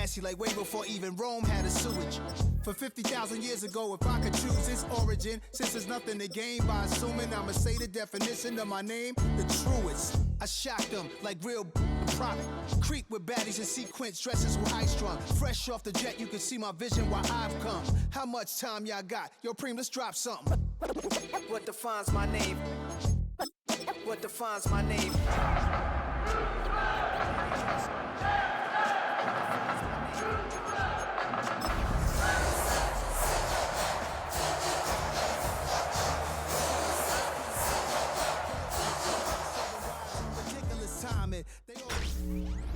nasty like way before even Rome had a sewage. For 50,000 years ago, if I could choose its origin, since there's nothing to gain by assuming, I'ma say the definition of my name, the truest. I shocked them like real product. Creep with baddies in sequence, dresses with high strung. Fresh off the jet, you can see my vision where I've come. How much time y'all got? Yo, Preem, let's drop something. What defines my name? What defines my name?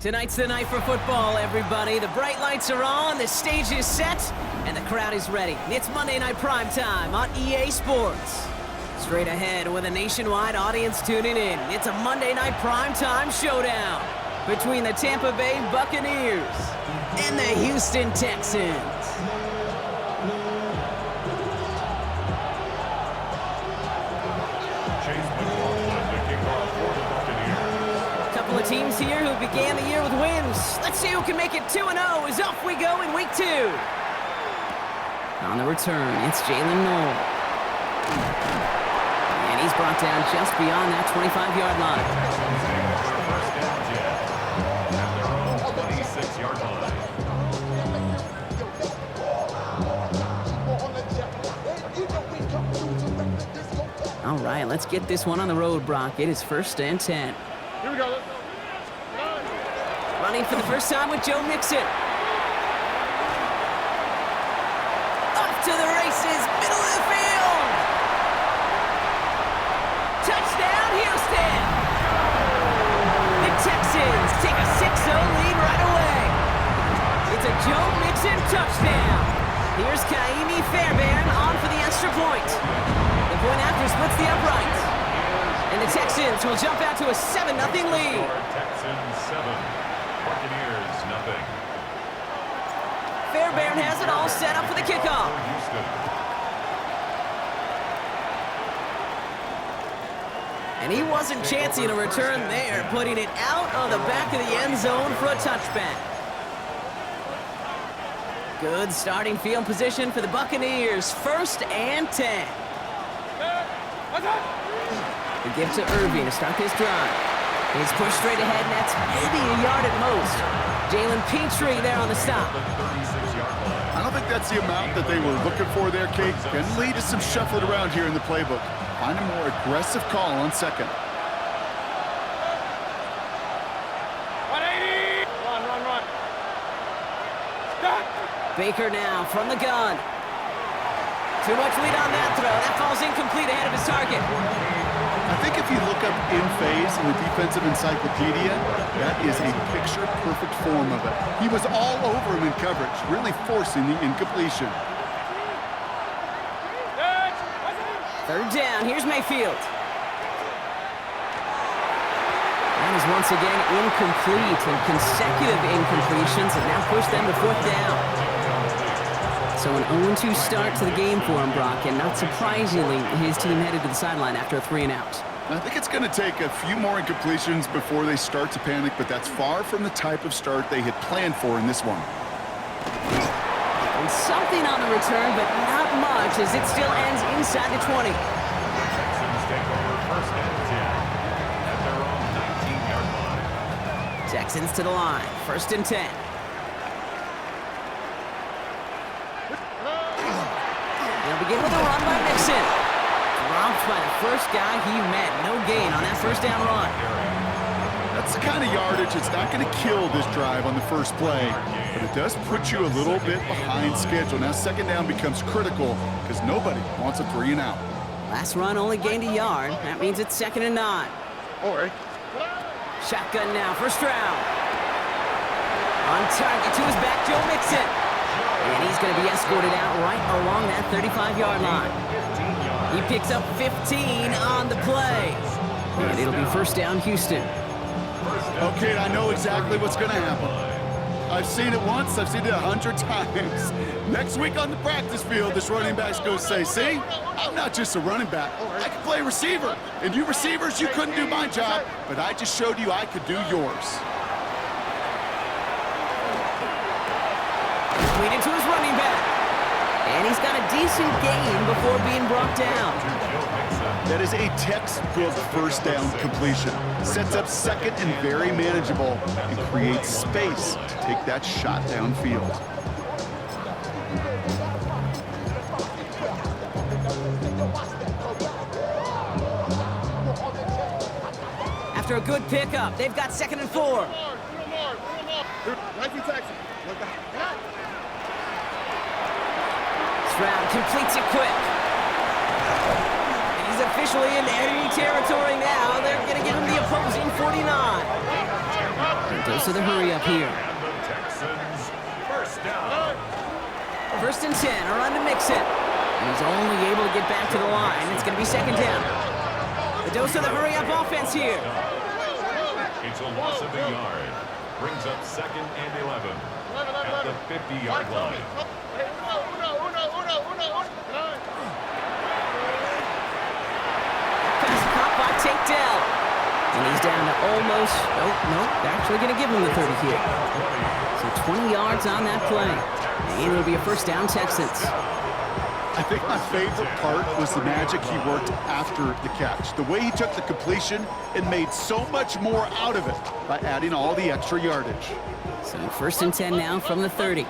Tonight's the night for football, everybody. The bright lights are on, the stage is set, and the crowd is ready. It's Monday Night Primetime on EA Sports. Straight ahead with a nationwide audience tuning in, it's a Monday Night Primetime showdown between the Tampa Bay Buccaneers and the Houston Texans. Teams here who began the year with wins. Let's see who can make it 2-0 as off we go in week 2. On the return, it's Jalen Noel. And he's brought down just beyond that 25-yard line. All right, let's get this one on the road, Brock. It is 1st and 10. Here we go. Running for the first time with Joe Mixon. Off to the races, middle of the field. Touchdown, Houston. The Texans take a 6-0 lead right away. It's a Joe Mixon touchdown. Here's Kaimi Fairbairn on for the extra point. The point after splits the upright. And the Texans will jump out to a 7-0 lead. Texans 7, Buccaneers 0. Fairbairn has it all set up for the kickoff. And he wasn't chancing a return there, putting it out of the back of the end zone for a touchback. Good starting field position for the Buccaneers. 1st and 10. The give to Irving to start this drive. He's pushed straight ahead, and that's maybe a yard at most. Jalen Petrie there on the stop. I don't think that's the amount that they were looking for there, Kate. Can lead to some shuffling around here in the playbook. Find a more aggressive call on second. 180! Run. Stop! Baker now from the gun. Too much lead on that throw. That falls incomplete ahead of his target. I think if you look up in phase in the defensive encyclopedia, that is a picture-perfect form of it. He was all over him in coverage, really forcing the incompletion. 3rd down. Here's Mayfield. That is once again incomplete, and consecutive incompletions have now pushed them to 4th down. So an 0-2 start to the game for him, Brock, and not surprisingly, his team headed to the sideline after a 3-and-out. I think it's going to take a few more incompletions before they start to panic, but that's far from the type of start they had planned for in this one. And something on the return, but not much, as it still ends inside the 20. Texans take over 1st and 10 at their own 19-yard line. Texans to the line, 1st and 10. They'll begin with a run by Mixon. Dropped by the first guy he met. No gain on that 1st down run. That's the kind of yardage that's not going to kill this drive on the first play, but it does put you a little bit behind schedule. Now 2nd down becomes critical because nobody wants a 3-and-out. Last run only gained a yard. That means it's 2nd and 9. All right. Shotgun now, 1st round. On target to his back, Joe Mixon. And he's going to be escorted out right along that 35-yard line. He picks up 15 on the play. And it'll be 1st down, Houston. Okay, I know exactly what's going to happen. I've seen it once, I've seen it 100 times. Next week on the practice field, this running back's going to say, see, I'm not just a running back. I can play receiver. And you receivers, you couldn't do my job, but I just showed you I could do yours. and he's got a decent gain before being brought down. That is a textbook first down completion. Sets up second and very manageable and creates space to take that shot downfield. After a good pickup, they've got 2nd and 4. Stroud completes it quick. And he's officially in enemy territory now. They're going to give him the opposing 49. And goes to the hurry up here. Texans first down. 1st and 10, a run to Mixon. And he's only able to get back to the line. It's going to be 2nd down. The dose of the hurry up offense here. It's a loss of a yard. Brings up 2nd and 11 at the 50-yard line. Pass caught by takedown. And he's down to almost, nope, they're actually going to give him the 30 here. So 20 yards on that play. And it'll be a 1st down Texans. I think my favorite part was the magic he worked after the catch. The way he took the completion and made so much more out of it by adding all the extra yardage. So 1st and 10 now from the 30.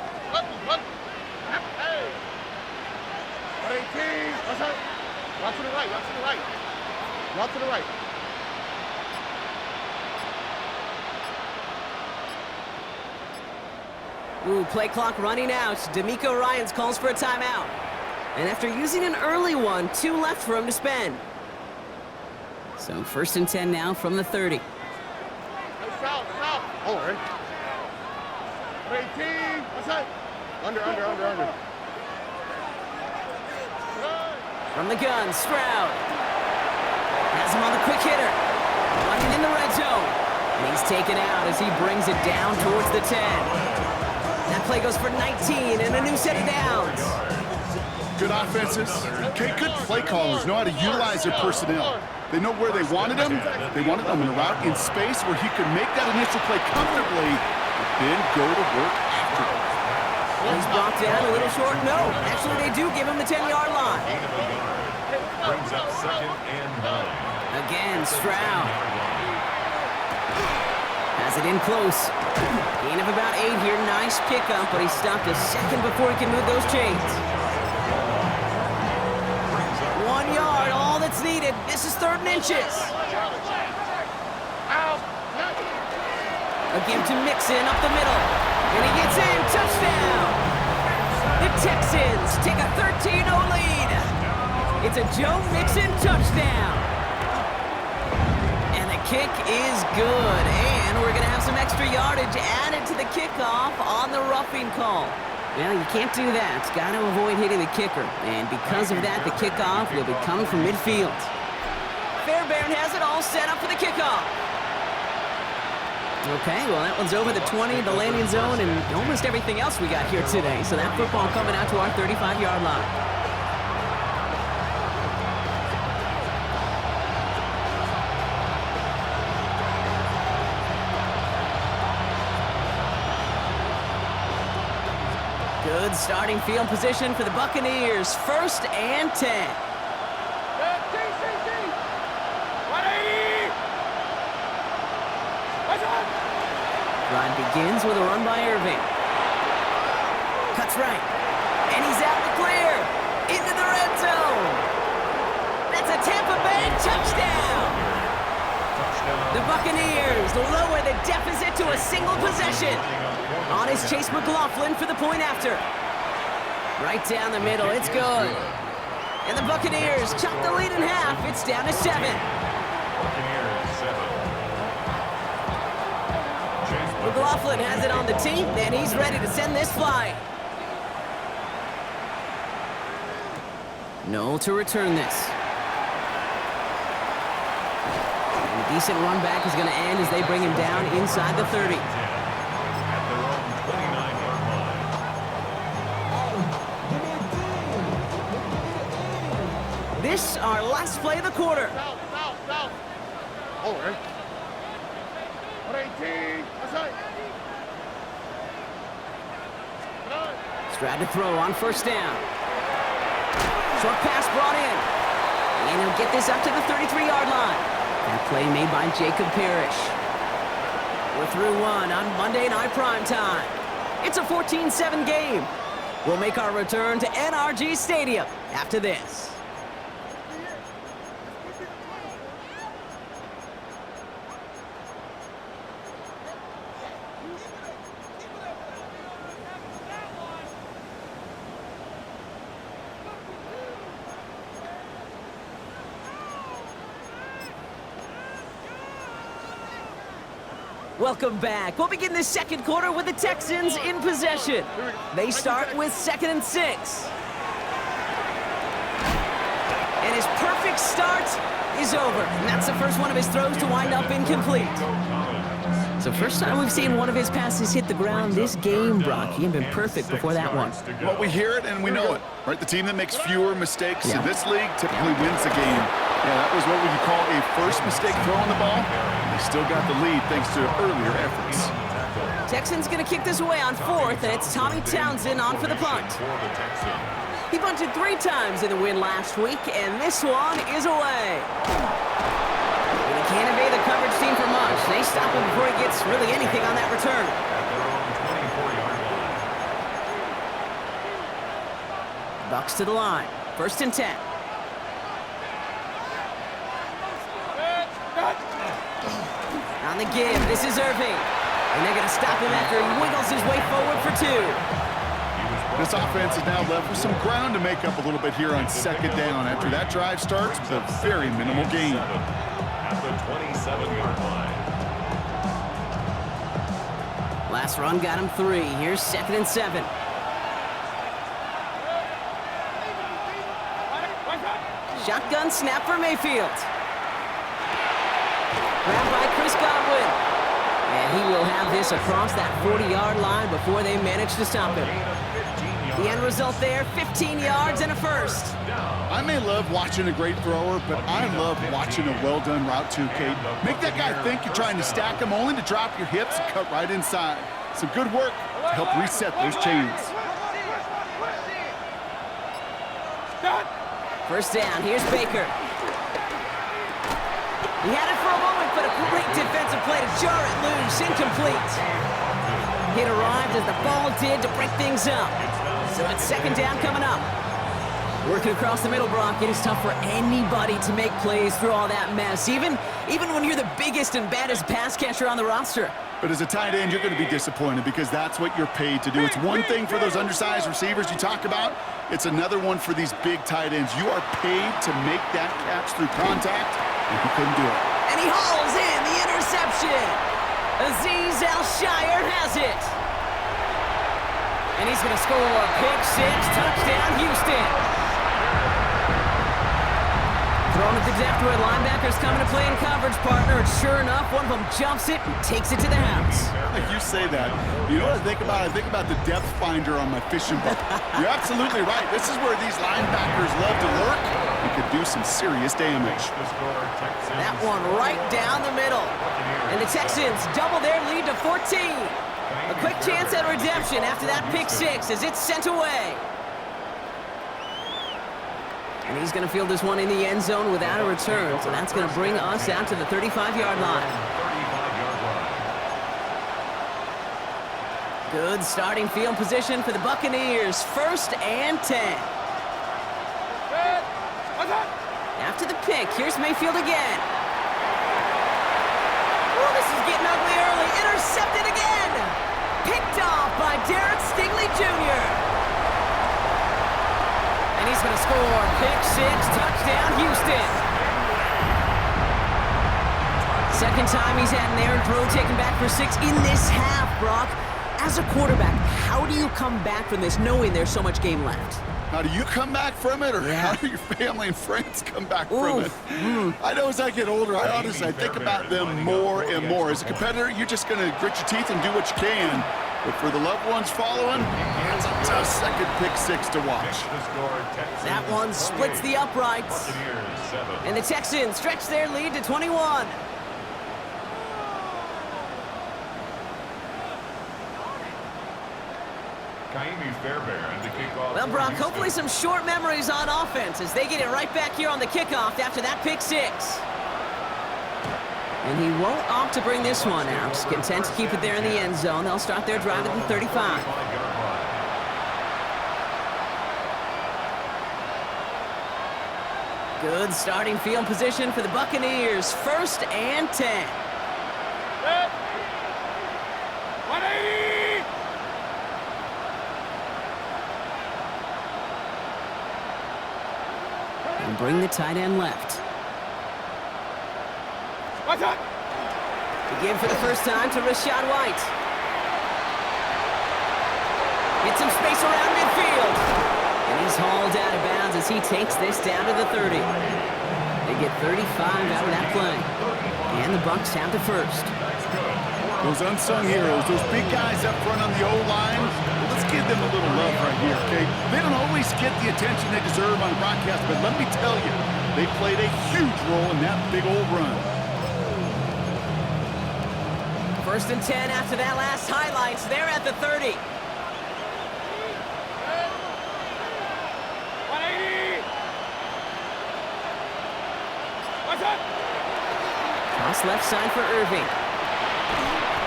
Ooh, play clock running out. D'Amico Ryans calls for a timeout. And after using an early one, 2 left for him to spend. So 1st and 10 now from the 30. From the gun, Stroud. Has him on the quick hitter. Running in the red zone. And he's taken out as he brings it down towards the 10. That play goes for 19 and a new set of downs. Good offenses. Okay, good play callers know how to utilize their personnel. They know where they wanted them. They wanted them in a route in space where he could make that initial play comfortably, but then go to work after it. He's brought down a little short. No, actually they do give him the 10-yard line. Brings up 2nd and 9. Again, Stroud. Has it in close. Gain of about 8 here. Nice pickup, but he stopped a second before he can move those chains. 1 yard, all that's needed. This is 3rd and inches. A give to Mixon up the middle. And he gets in. Touchdown. The Texans take a 13-0 lead. It's a Joe Mixon touchdown. And the kick is good. And we're going to have some extra yardage added to the kickoff on the roughing call. Well, you can't do that. Got to avoid hitting the kicker. And because of that, the kickoff will be coming from midfield. Fairbairn has it all set up for the kickoff. Okay, well, that one's over the 20, the landing zone, and almost everything else we got here today. So that football coming out to our 35-yard line. Good starting field position for the Buccaneers. 1st and 10. Run begins with a run by Irving. Cuts right. And he's out to clear. Into the red zone. That's a Tampa Bay touchdown. The Buccaneers lower the deficit to a single possession. On is Chase McLaughlin for the point after. Right down the middle. It's good. And the Buccaneers chop the lead in half. It's down to 7. Buccaneers 7. McLaughlin has it on the tee, and he's ready to send this flying. Noel to return this. And a decent run back is going to end as they bring him down inside the 30. At their own 29-yard line. This our last play of the quarter. Over. 118. Stroud to throw on 1st down. Short pass brought in. And he'll get this up to the 33-yard line. That play made by Jacob Parrish. We're through one on Monday Night Primetime. It's a 14-7 game. We'll make our return to NRG Stadium after this. Welcome back. We'll begin the second quarter with the Texans in possession. They start with 2nd and 6. And his perfect start is over. And that's the first one of his throws to wind up incomplete. So first time we've seen one of his passes hit the ground this game, Brock. He had been perfect before that one. Well, we hear it and we know it, right? The team that makes fewer mistakes in this league typically wins the game. Yeah, that was what we could call a first mistake throwing the ball. They still got the lead thanks to earlier efforts. Texans going to kick this away on 4th, and it's Tommy Townsend on for the punt. He punted 3 times in the win last week, and this one is away. And he can't evade the coverage team for much. They stop him before he gets really anything on that return. Bucs to the line. 1st and 10. On the give, this is Irving. And they're going to stop him after he wiggles his way forward for 2. This offense is now left with some ground to make up a little bit here on 2nd down after that drive starts with a very minimal gain. At the 27-yard line. Last run got him 3. Here's 2nd and 7. Shotgun snap for Mayfield. Grabbed by Chris Godwin. And he will have this across that 40-yard line before they manage to stop him. The end result there, 15 yards and a first. I may love watching a great thrower, but I love watching a well-done route too, Kate. Make that guy think you're trying to stack him only to drop your hips and cut right inside. Some good work to help reset those chains. First down, here's Baker. He had it for a moment, but a great defensive play to jar it loose, incomplete. It arrived as the ball did to break things up. So it's 2nd down coming up. Working across the middle, Brock, it is tough for anybody to make plays through all that mess, even when you're the biggest and baddest pass catcher on the roster. But as a tight end, you're going to be disappointed because that's what you're paid to do. It's one thing for those undersized receivers you talk about. It's another one for these big tight ends. You are paid to make that catch through contact, and he couldn't do it. And he hauls in the interception. Azeez Al-Shire has it. And he's going to score a pick 6, touchdown Houston. Thrown at the depth where linebackers coming to play in coverage, partner, and sure enough, one of them jumps it and takes it to the house. Like you say that, you know what I think about? I think about the depth finder on my fishing boat. You're absolutely right. This is where these linebackers love to lurk. You could do some serious damage. That one right down the middle. And the Texans double their lead to 14. A quick chance at redemption after that pick 6 as it's sent away. And he's going to field this one in the end zone without a return. So that's going to bring us out to the 35-yard line. Good starting field position for the Buccaneers. 1st and 10. After the pick, here's Mayfield again. Oh, this is getting ugly early. Intercepted again. Picked off by Derek Stingley Jr. And he's going to score. Pick 6, touchdown Houston. Second time he's had an errant throw taken back for 6 in this half, Brock. As a quarterback, how do you come back from this knowing there's so much game left? How do you come back from it, or how do your family and friends come back from it? I know as I get older, I think about them more and more. As a competitor, you're just going to grit your teeth and do what you can. But for the loved ones following, it's a tough second pick 6 to watch. That one splits the uprights. And the Texans stretch their lead to 21. Well, Brock, hopefully some short memories on offense as they get it right back here on the kickoff after that pick six. And he won't opt to bring this one out. Content to keep it there in the end zone. They'll start their drive at the 35. Good starting field position for the Buccaneers. 1st and 10. 180! And bring the tight end left. What's up? Begin for the first time to Rashad White. Get some space around midfield. And he's hauled out of bounds as he takes this down to the 30. They get 35 out of that play. And the Bucs have the first. Those unsung heroes, those big guys up front on the O-line, let's give them a little love right here, okay? They don't always get the attention they deserve on broadcast, but let me tell you, they played a huge role in that big old run. 1st and 10 after that last highlights. They're at the 30. 180! What's up? Cross left side for Irving.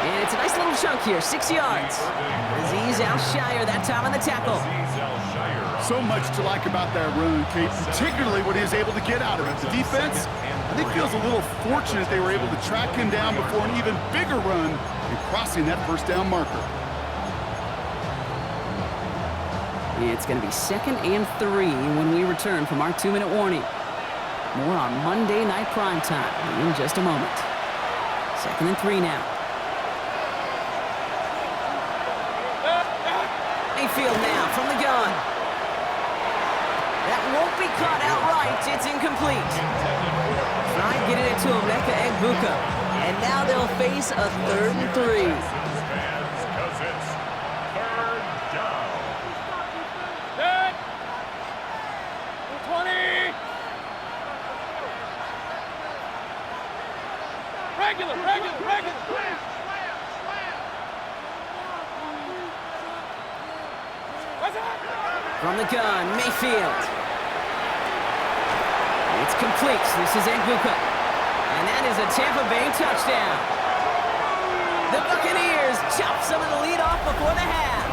And it's a nice little chunk here, 6 yards. Azeez Al-Shire that time on the tackle. So much to like about that run, Kate, particularly what he was able to get out of it. The defense, I think, feels a little fortunate they were able to track him down before an even bigger run and crossing that first down marker. It's going to be 2nd and 3 when we return from our 2-minute warning. More on Monday Night Primetime in just a moment. 2nd and 3 now. Mayfield now from the gun. That won't be caught outright. It's incomplete. Try getting it to Emeka Egbuka. And now they'll face a 3rd and 3. Because it's 3rd down. Dead! 20! Regular! What's up? From the gun, Mayfield. It's complete. This is Egbuka. And that is a Tampa Bay touchdown. The Buccaneers chop some of the lead off before the half.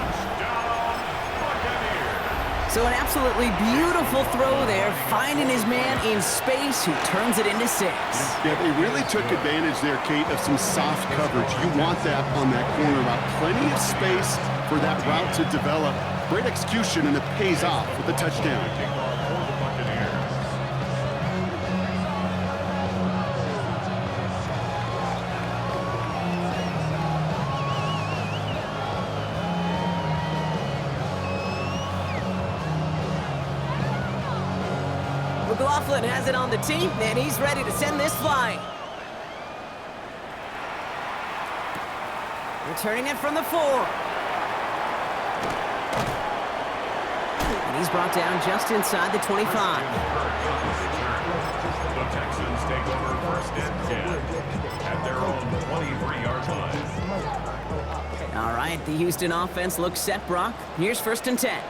So an absolutely beautiful throw there, finding his man in space who turns it into 6. Yeah, they really took advantage there, Kate, of some soft coverage. You want that on that corner, about plenty of space for that route to develop. Great execution, and it pays off with the touchdown. McLaughlin has it on the tee, and he's ready to send this flying. Returning it from the 4. And he's brought down just inside the 25. The Texans take over 1st and 10 at their own 23-yard line. All right, the Houston offense looks set, Brock. Here's 1st and 10.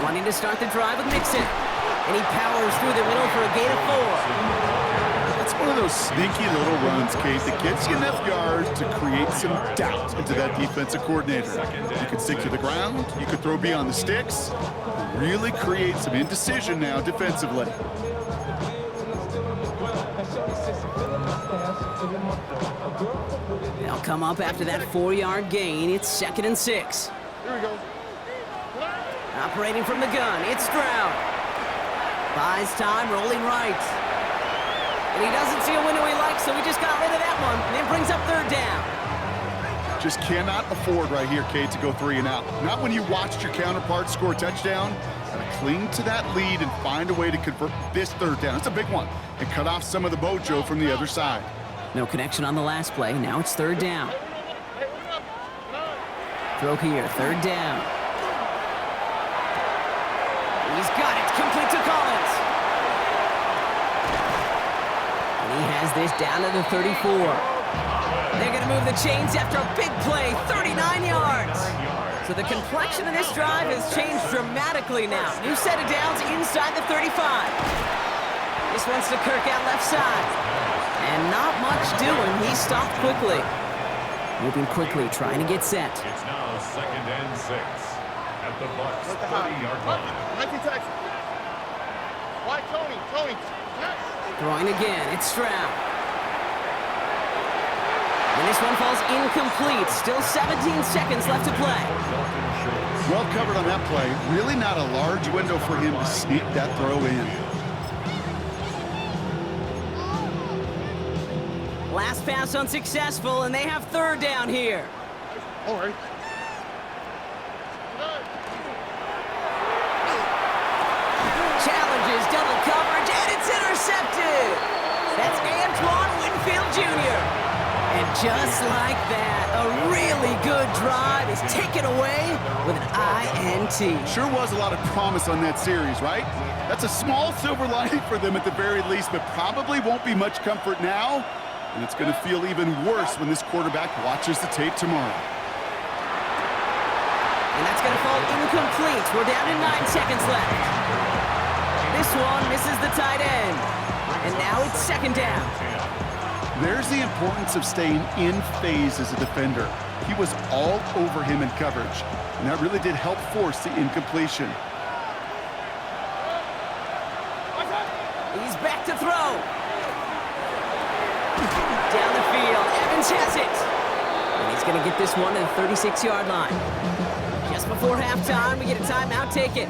Wanting to start the drive with Mixon. And he powers through the middle for a gain of 4. It's one of those sneaky little runs, Kate, that gets you enough yards to create some doubt into that defensive coordinator. You could stick to the ground, you could throw beyond the sticks, really create some indecision now defensively. They'll come up after that 4-yard gain. It's 2nd and 6. Here we go. Operating from the gun, it's Stroud. Buys time, rolling right. And he doesn't see a window he likes, so he just got rid of that one. And then brings up 3rd down. Just cannot afford right here, Kate, to go 3 and out. Not when you watched your counterpart score a touchdown. Gotta cling to that lead and find a way to convert this 3rd down. It's a big one. And cut off some of the mojo from the other side. No connection on the last play. Now it's 3rd down. Throw here, 3rd down. He's got it, complete to Collins. And he has this down to the 34. They're going to move the chains after a big play, 39 yards. So the complexion of this drive has changed dramatically now. New set of downs inside the 35. This one's to Kirk out left side. And not much doing. He stopped quickly. Moving quickly, trying to get set. It's now 2nd and 6 at the Bucs 30-yard line. Why, Tony? Throwing again, it's Stroud. And this one falls incomplete. Still 17 seconds left to play. Well covered on that play. Really not a large window for him to sneak that throw in. Last pass unsuccessful, and they have 3rd down here. All right. Challenges double coverage, and it's intercepted. That's Antoine Winfield Jr. And just like that, a really good drive is taken away with an INT. Sure was a lot of promise on that series, right? That's a small silver lining for them at the very least, but probably won't be much comfort now. And it's going to feel even worse when this quarterback watches the tape tomorrow. And that's going to fall incomplete. We're down to 9 seconds left. This one misses the tight end. And now it's 2nd down. There's the importance of staying in phase as a defender. He was all over him in coverage, and that really did help force the incompletion. He's back to throw. Down the field, Evans has it. And he's going to get this one to the 36-yard line. Just before halftime, we get a timeout taken.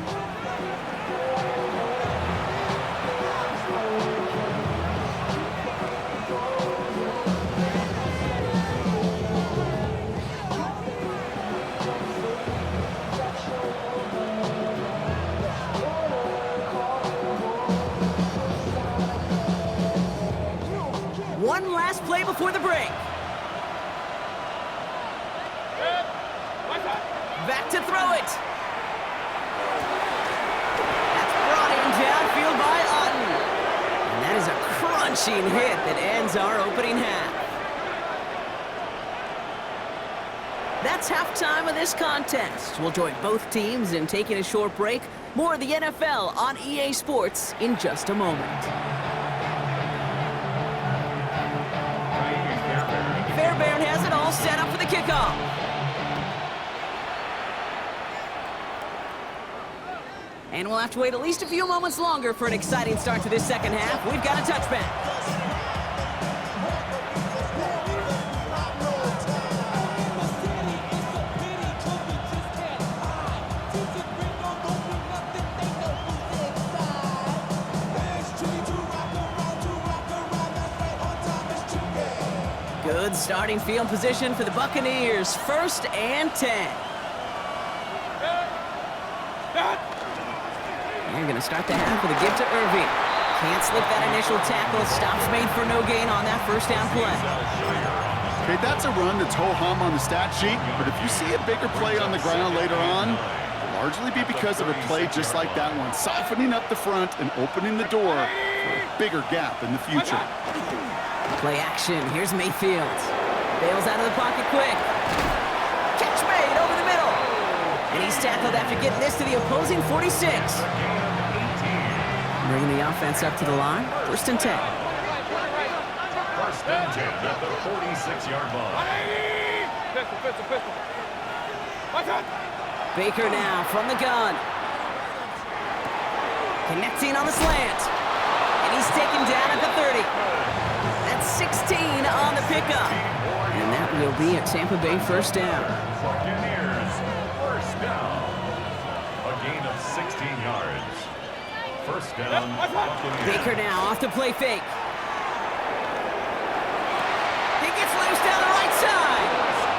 One last play before the break. Back to throw it. That's brought in downfield by Otten. And that is a crunching hit that ends our opening half. That's halftime of this contest. We'll join both teams in taking a short break. More of the NFL on EA Sports in just a moment. Fairbairn has it all set up for the kickoff. And we'll have to wait at least a few moments longer for an exciting start to this 2nd half. We've got a touchback. Good starting field position for the Buccaneers. 1st and 10. They're going to start the half with a give to Irving. Can't slip that initial tackle. Stops made for no gain on that 1st down play. Okay, that's a run that's ho-hum on the stat sheet, but if you see a bigger play on the ground later on, it'll largely be because of a play just like that one, softening up the front and opening the door for a bigger gap in the future. Play action. Here's Mayfield. Bails out of the pocket quick. Catch made over the middle. And he's tackled after getting this to the opposing 46. Bringing the offense up to the line. 1st and 10. 1st and 10 at the 46-yard line. Pistol. Baker now from the gun. Connecting on the slant. And he's taken down at the 30. That's 16 on the pickup. And that will be a Tampa Bay 1st down. Buccaneers, 1st down. A gain of 16 yards. 1st down, Buccaneers. Baker now off the play fake. He gets loose down the right side.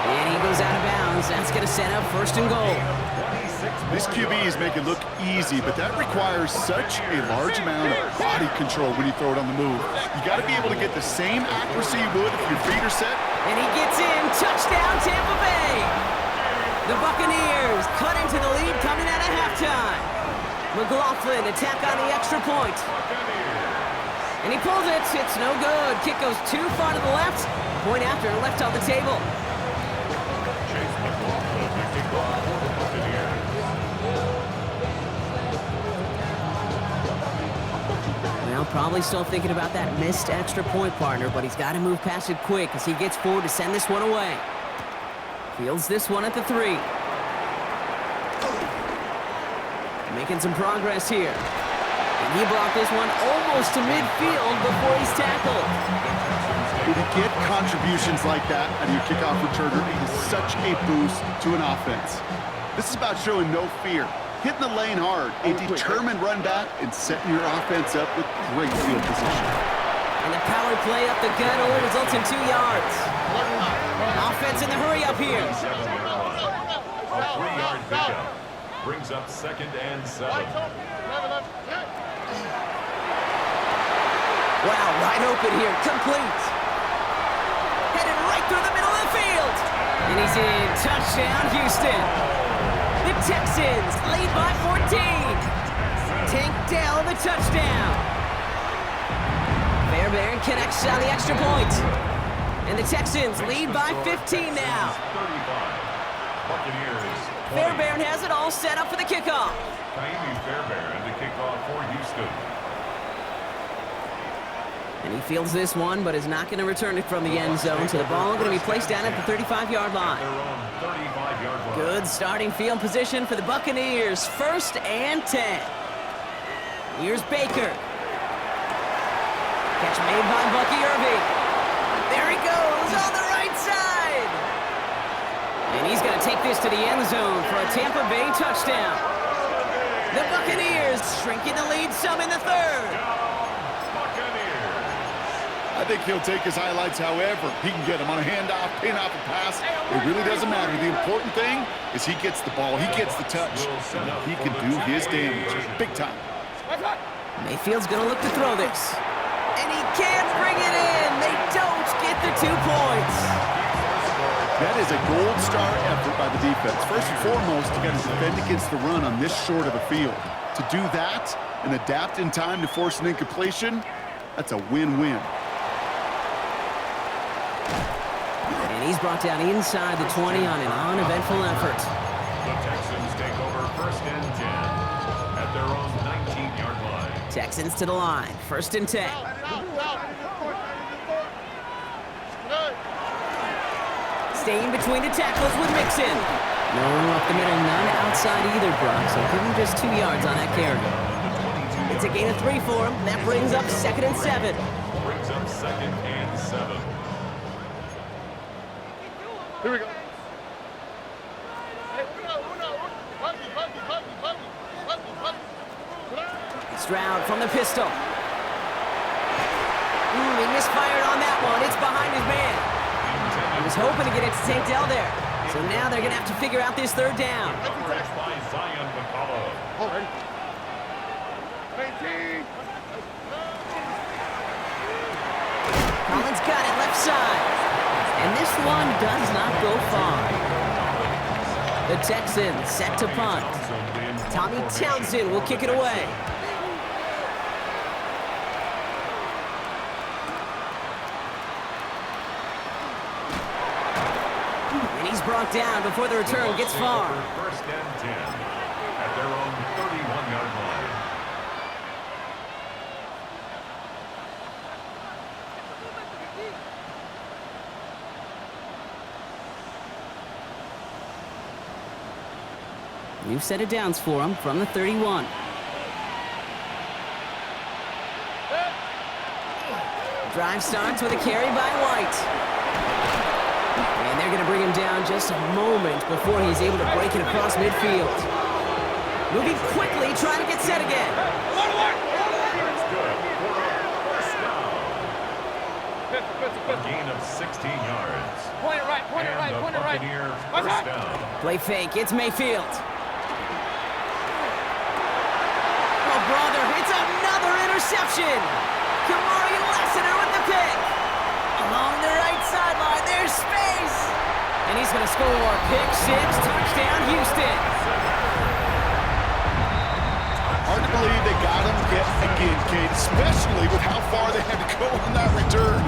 And he goes out of bounds. That's going to set up 1st and goal. This QB is making it look easy, but that requires such a large amount of body control when you throw it on the move. You got to be able to get the same accuracy you would if your feet are set. And he gets in. Touchdown, Tampa Bay. The Buccaneers cut into the lead coming out of halftime. McLaughlin attack on the extra point. And he pulls it. It's no good. Kick goes too far to the left. Point after left on the table. Chase McLaughlin, the kickoff. Probably still thinking about that missed extra point, partner, but he's got to move past it quick as he gets forward to send this one away. Fields this one at the 3. Making some progress here. And he blocked this one almost to midfield before he's tackled. When you get contributions like that out of your kickoff returner, it is such a boost to an offense. This is about showing no fear, hitting the lane hard, a determined run back, and setting your offense up with great field position. And the power play up the gut only results in 2 yards. Offense in the hurry up here. A 3-yard pickup brings up 2nd and 7. Wow, wide open here, complete. Headed right through the middle of the field. And he's in. Touchdown, Houston. The Texans lead by 14. Tank Dell the touchdown. Fairbairn connects on the extra point. And the Texans lead by 15 now. 35. Buccaneers. Fairbairn has it all set up for the kickoff. Fairbairn to kick off for Houston. And he fields this one, but is not going to return it from the end zone. So the ball going to be placed down at the 35-yard line. Their own 35-yard line. Good starting field position for the Buccaneers. 1st and 10. Here's Baker. Catch made by Bucky Irving. There he goes on the right side. And he's going to take this to the end zone for a Tampa Bay touchdown. The Buccaneers shrinking the lead some in the 3rd. I think he'll take his highlights however he can get them on a handoff, pin off a pass. It really doesn't matter. The important thing is he gets the ball, he gets the touch, and he can do his damage big time. Mayfield's going to look to throw this. And he can't bring it in. They don't get the 2 points. That is a gold star effort by the defense. First and foremost, you got to defend against the run on this short of a field. To do that and adapt in time to force an incompletion, that's a win-win. And he's brought down inside the 20 on an uneventful effort. The Texans take over 1st and 10 at their own 19-yard line. Texans to the line. 1st and 10. Staying between the tackles with Mixon. No up the middle, none outside either, Brock. So give him just 2 yards on that carry. It's a gain of 3 for him. That brings up 2nd and 7. Brings up 2nd and 7. Here we go. Stroud from the pistol. He misfired on that one. It's behind his man. He was hoping to get it to St. Dell there. So now they're going to have to figure out this 3rd down. Coverage by Zion McCullough. All right. 19. Collins got it left side. And this one does not go far. The Texans set to punt. Tommy Townsend will kick it away. And he's brought down before the return gets far. 1st and 10 at their own 31-yard line. New set of downs for him from the 31. Drive starts with a carry by White. And they're going to bring him down just a moment before he's able to break it across midfield. Moving quickly, trying to get set again. A gain of 16 yards. Point it right, point it right, And the point it right. Buccaneer Watch first out. down. Play fake, it's Mayfield. Oh, brother, it's another interception. Kamari Lassiter with the pick. Along the right sideline, there's space. And he's going to score. Pick 6, touchdown, Houston. Hard to believe they got him yet again, Kate, especially with how far they had to go on that return.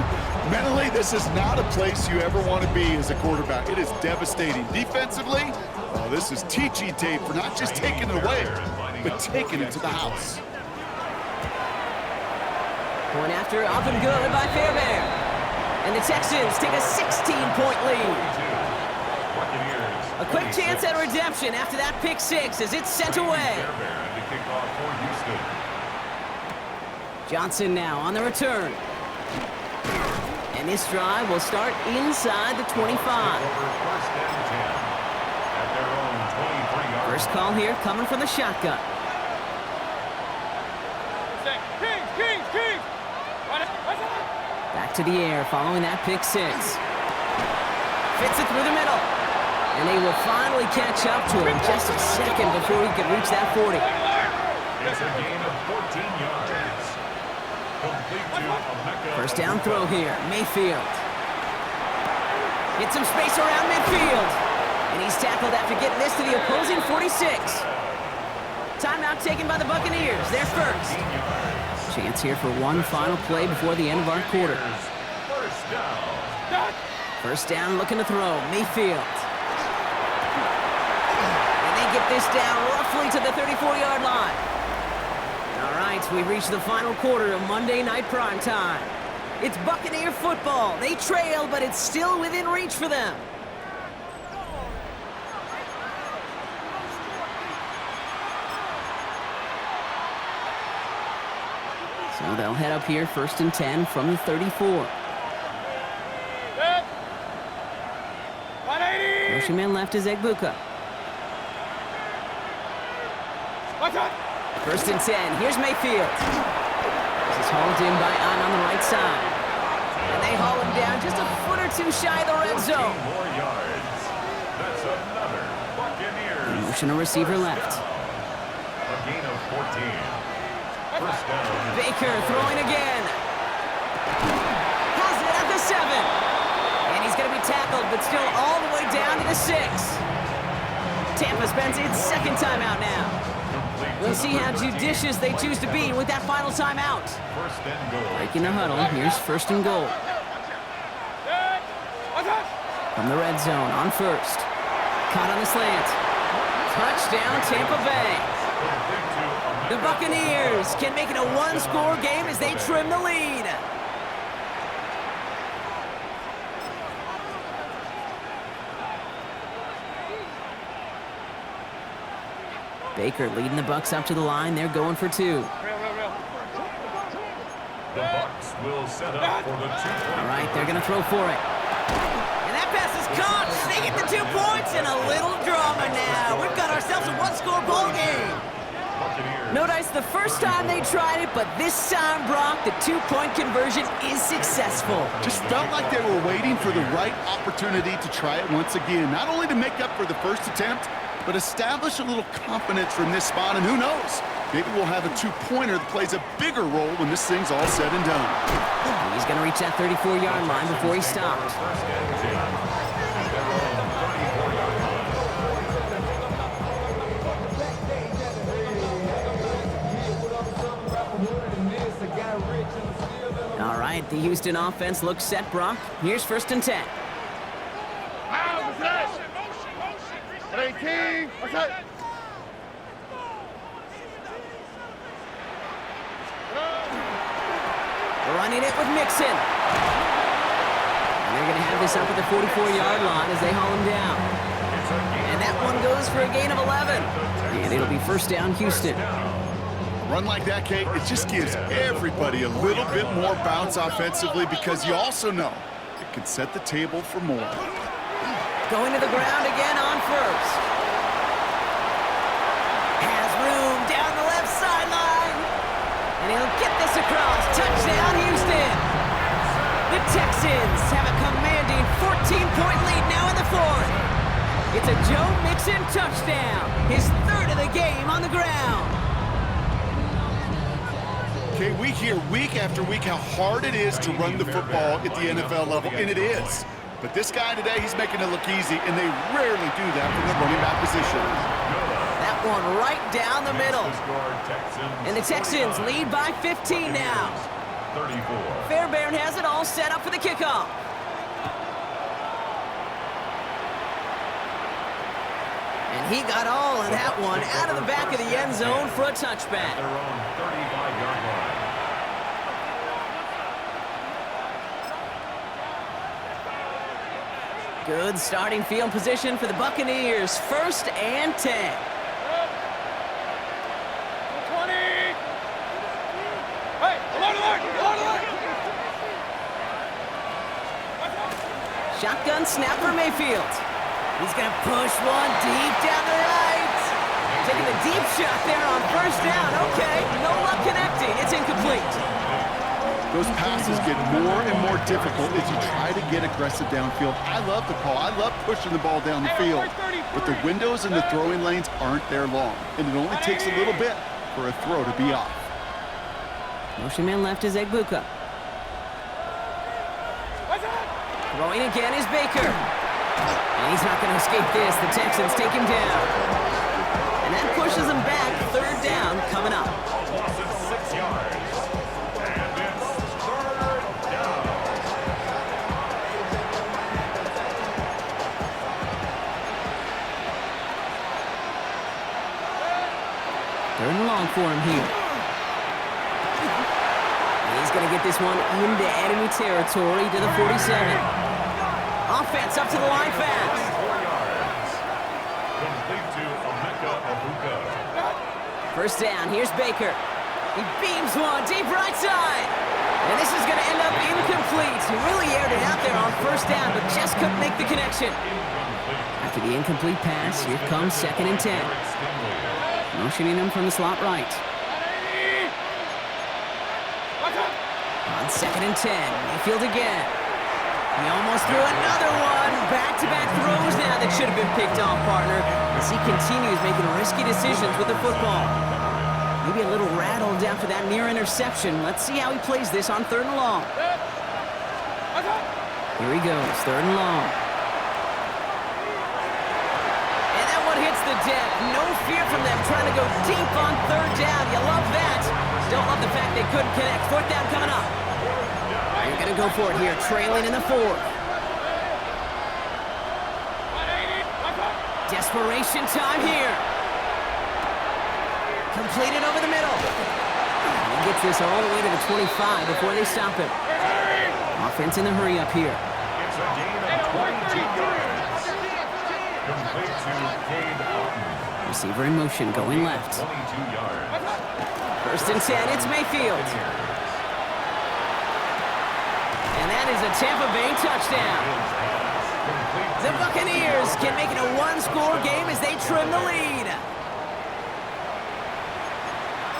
Mentally, this is not a place you ever want to be as a quarterback. It is devastating. Defensively, oh, this is teaching tape for not just taking it away, but taking it to the house. Point after, up and good by Fairbairn. And the Texans take a 16-point lead. A quick chance at redemption after that pick six as it's sent away. Johnson now on the return. And this drive will start inside the 25. First call here coming from the shotgun. Back to the air following that pick six. Fits it through the middle. And they will finally catch up to him just a second before he can reach that 40. It's a gain of 14 yards. Complete to Emeka. First down throw here, Mayfield. Get some space around midfield. And he's tackled after getting this to the opposing 46. Timeout taken by the Buccaneers. They're first. Chance here for one final play before the end of our quarter. First down looking to throw, Mayfield. Get this down roughly to the 34-yard line. All right, we've reached the final quarter of Monday Night Primetime. It's Buccaneer football. They trail, but it's still within reach for them. So they'll head up here first and 10 from the 34. Motion man left is Egbuka. First and 10. Here's Mayfield. This is hauled in by Ahn on the right side. And they haul him down just a foot or two shy of the red zone. More yards. That's another Buccaneers. Motion a receiver left. A gain of 14. First down. Baker throwing again. Has it at the 7. And he's going to be tackled, but still all the way down to the 6. Tampa spends its second timeout now. We'll see how judicious they choose to be with that final timeout. First and goal. Breaking the huddle, here's first and goal. From the red zone on first. Caught on the slant. Touchdown, Tampa Bay. The Buccaneers can make it a one-score game as they trim the lead. Baker leading the Bucs up to the line. They're going for two. The Bucs will set up for the 2-point. All right, they're going to throw for it. And that pass is caught. They get the 2 points and a little drama now. We've got ourselves a one-score ball game. Notice the first time they tried it, but this time, Brock, the 2-point conversion is successful. Just felt like they were waiting for the right opportunity to try it once again. Not only to make up for the first attempt, but establish a little confidence from this spot, and who knows? Maybe we'll have a 2-pointer that plays a bigger role when this thing's all said and done. He's going to reach that 34-yard line before he stops. All right, the Houston offense looks set, Brock. Here's first and 10. Running it with Mixon. And they're going to have this up at the 44-yard line as they haul him down. And that one goes for a gain of 11. And it'll be first down, Houston. A run like that, Kate, it just gives everybody a little bit more bounce offensively because you also know it can set the table for more. Going to the ground again on first. Has room down the left sideline. And he'll get this across. Touchdown, Houston. The Texans have a commanding 14-point lead now in the fourth. It's a Joe Mixon touchdown. His third of the game on the ground. Okay, we hear week after week how hard it is to run the football at the NFL level, and it is. But this guy today, he's making it look easy, and they rarely do that from the running back position. That one right down the middle. And the Texans lead by 15 now. 34. Fairbairn has it all set up for the kickoff. And he got all of that one out of the back of the end zone for a touchback. Their own 35-yard line. Good starting field position for the Buccaneers. 1st and 10. 20. Hey, alert. Shotgun snap for Mayfield. He's going to push one deep down the right. Taking the deep shot there on 1st down. Okay, no luck connecting. It's incomplete. Those passes get more and more difficult as you try to get aggressive downfield. I love the call. I love pushing the ball down the field. But the windows in the throwing lanes aren't there long, and it only takes a little bit for a throw to be off. Motion man left is Egbuka. Throwing again is Baker. And he's not going to escape this. The Texans take him down. And that pushes him back. 3rd down coming up. Loss of 6 yards. And it's 3rd down. Third and long for him here. He's going to get this one into enemy territory to the 47. Offense up to the line fast. 4 yards. Complete to Abuka. 1st down, here's Baker. He beams one deep right side. And this is going to end up incomplete. He really aired it out there on 1st down, but just couldn't make the connection. After the incomplete pass, here comes 2nd and 10. Motioning him from the slot right. On 2nd and 10, Mayfield again. He almost threw another one. Back-to-back throws now that should have been picked off, partner, as he continues making risky decisions with the football. Maybe a little rattled after that near interception. Let's see how he plays this on 3rd and long. Here he goes, 3rd and long. And that one hits the deck. No fear from them trying to go deep on 3rd down. You love that. Don't love the fact they couldn't connect. 4th down coming up. They're going to go for it here, trailing in the 4th. Desperation time here. Completed over the middle. And he gets this all the way to the 25 before they stop him. Offense in the hurry up here. It's a gain of 22 yards. Complete to Cade Otton. Receiver in motion, going left. 22 yards. 1st and 10, it's Mayfield. And that is a Tampa Bay touchdown. The Buccaneers can make it a 1-score game as they trim the lead.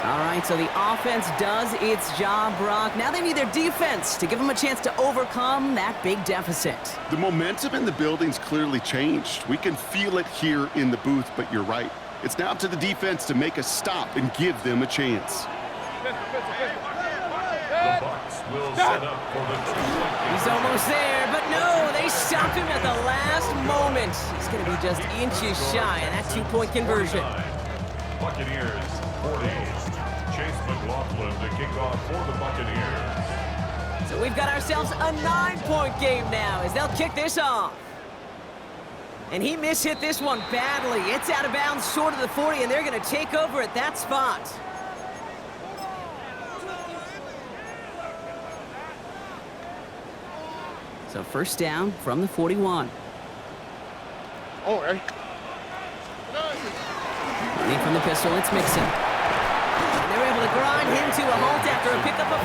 All right, so the offense does its job, Brock. Now they need their defense to give them a chance to overcome that big deficit. The momentum in the building's clearly changed. We can feel it here in the booth, but you're right. It's now up to the defense to make a stop and give them a chance. The Bucs will set up for the 2-point game. He's almost there, but no, they stopped him at the last moment. He's going to be just inches shy of that 2-point conversion. Buccaneers 40. Chase McLaughlin to kick off for the Buccaneers. So we've got ourselves a 9-point game now as they'll kick this off. And he mishit this one badly. It's out of bounds short of the 40, and they're going to take over at that spot. So 1st down from the 41. Oh, hey. Running from the pistol, it's Mixon. And they're able to grind him to a halt after a pickup of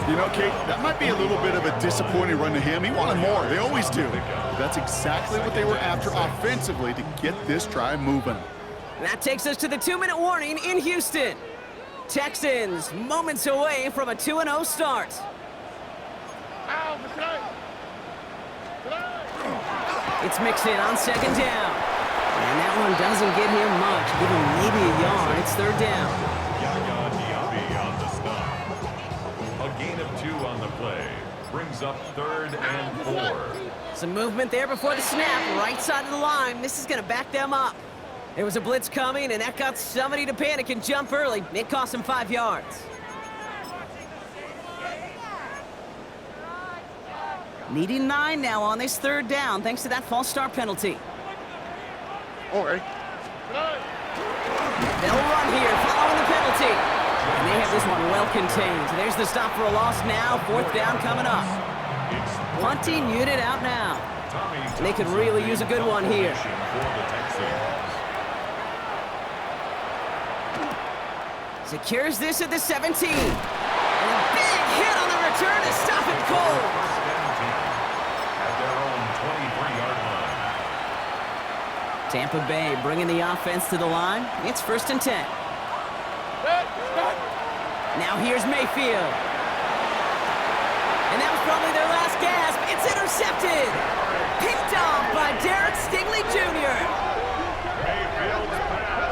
4. You know, Kate, that might be a little bit of a disappointing run to him. He wanted more. They always do. But that's exactly what they were after offensively to get this drive moving. And that takes us to the 2-minute warning in Houston. Texans moments away from a 2-0 start. It's Mixon on 2nd down. And that one doesn't get him much. Give him maybe a yard. It's 3rd down. Yaya Diaby on the stop. A gain of 2 on the play. Brings up 3rd and 4. Some movement there before the snap. Right side of the line. This is going to back them up. There was a blitz coming, and that got somebody to panic and jump early. It cost him 5 yards. Needing 9 now on this 3rd down, thanks to that false start penalty. Oh, hey. They'll run here, following the penalty. And they have this one well contained. There's the stop for a loss now. 4th down coming up. Punting unit out now. And they could really use a good one here. For the Texans. Secures this at the 17. And a big hit on the return to stop him cold. First and 10 at their own 23-yard line. Tampa Bay bringing the offense to the line. It's 1st and 10. Now here's Mayfield. And that was probably their last gasp. It's intercepted. Picked off by Derek Stingley Jr. Mayfield's pass.